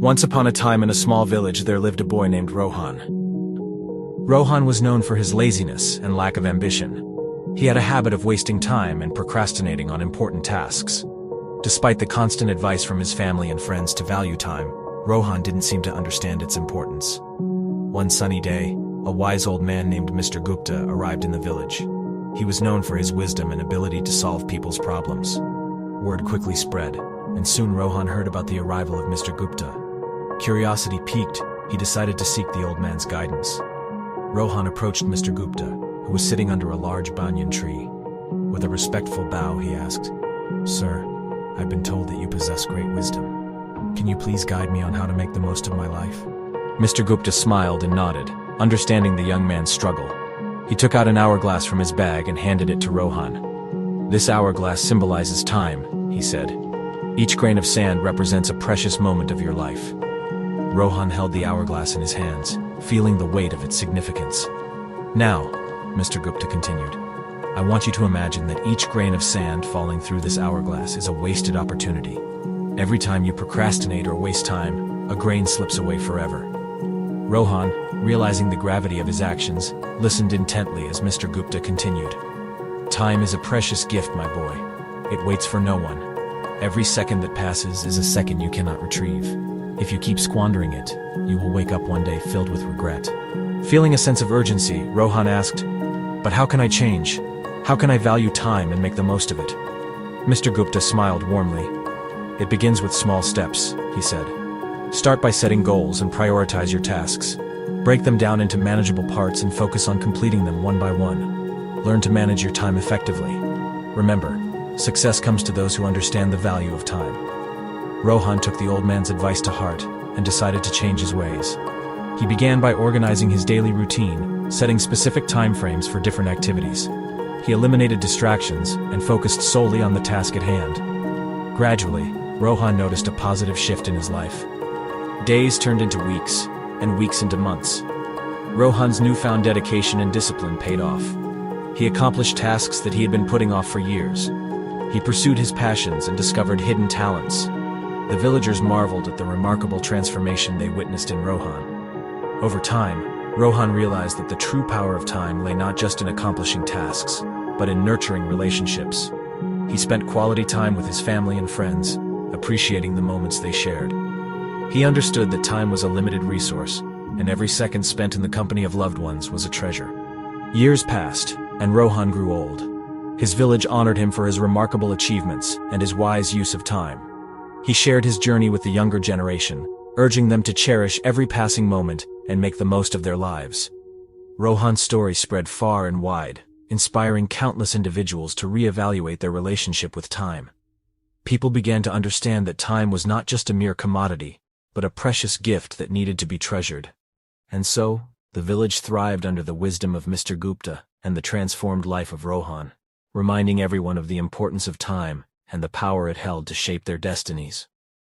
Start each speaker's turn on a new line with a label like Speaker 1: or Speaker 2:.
Speaker 1: Once upon a time in a small village there lived a boy named Rohan. Rohan was known for his laziness and lack of ambition. He had a habit of wasting time and procrastinating on important tasks. Despite the constant advice from his family and friends to value time, Rohan didn't seem to understand its importance. One sunny day, a wise old man named Mr. Gupta arrived in the village. He was known for his wisdom and ability to solve people's problems. Word quickly spread, and soon Rohan heard about the arrival of Mr. Gupta. Curiosity piqued, he decided to seek the old man's guidance. Rohan approached Mr. Gupta, who was sitting under a large banyan tree. With a respectful bow, he asked, "Sir, I've been told that you possess great wisdom. Can you please guide me on how to make the most of my life?" Mr. Gupta smiled and nodded, understanding the young man's struggle. He took out an hourglass from his bag and handed it to Rohan. "This hourglass symbolizes time," he said. "Each grain of sand represents a precious moment of your life." Rohan held the hourglass in his hands, feeling the weight of its significance. "Now," Mr. Gupta continued, "I want you to imagine that each grain of sand falling through this hourglass is a wasted opportunity. Every time you procrastinate or waste time, a grain slips away forever." Rohan, realizing the gravity of his actions, listened intently as Mr. Gupta continued. "Time is a precious gift, my boy. It waits for no one. Every second that passes is a second you cannot retrieve. If you keep squandering it, you will wake up one day filled with regret." Feeling a sense of urgency, Rohan asked, "But how can I change? How can I value time and make the most of it?" Mr. Gupta smiled warmly. "It begins with small steps," he said. "Start by setting goals and prioritize your tasks. Break them down into manageable parts and focus on completing them one by one. Learn to manage your time effectively. Remember, success comes to those who understand the value of time." Rohan took the old man's advice to heart and decided to change his ways. He began by organizing his daily routine, setting specific time frames for different activities. He eliminated distractions and focused solely on the task at hand. Gradually, Rohan noticed a positive shift in his life. Days turned into weeks, and weeks into months. Rohan's newfound dedication and discipline paid off. He accomplished tasks that he had been putting off for years. He pursued his passions and discovered hidden talents. The villagers marveled at the remarkable transformation they witnessed in Rohan. Over time, Rohan realized that the true power of time lay not just in accomplishing tasks, but in nurturing relationships. He spent quality time with his family and friends, appreciating the moments they shared. He understood that time was a limited resource, and every second spent in the company of loved ones was a treasure. Years passed, and Rohan grew old. His village honored him for his remarkable achievements and his wise use of time. He shared his journey with the younger generation, urging them to cherish every passing moment and make the most of their lives. Rohan's story spread far and wide, inspiring countless individuals to reevaluate their relationship with time. People began to understand that time was not just a mere commodity, but a precious gift that needed to be treasured. And so, the village thrived under the wisdom of Mr. Gupta and the transformed life of Rohan, reminding everyone of the importance of time and the power it held to shape their destinies.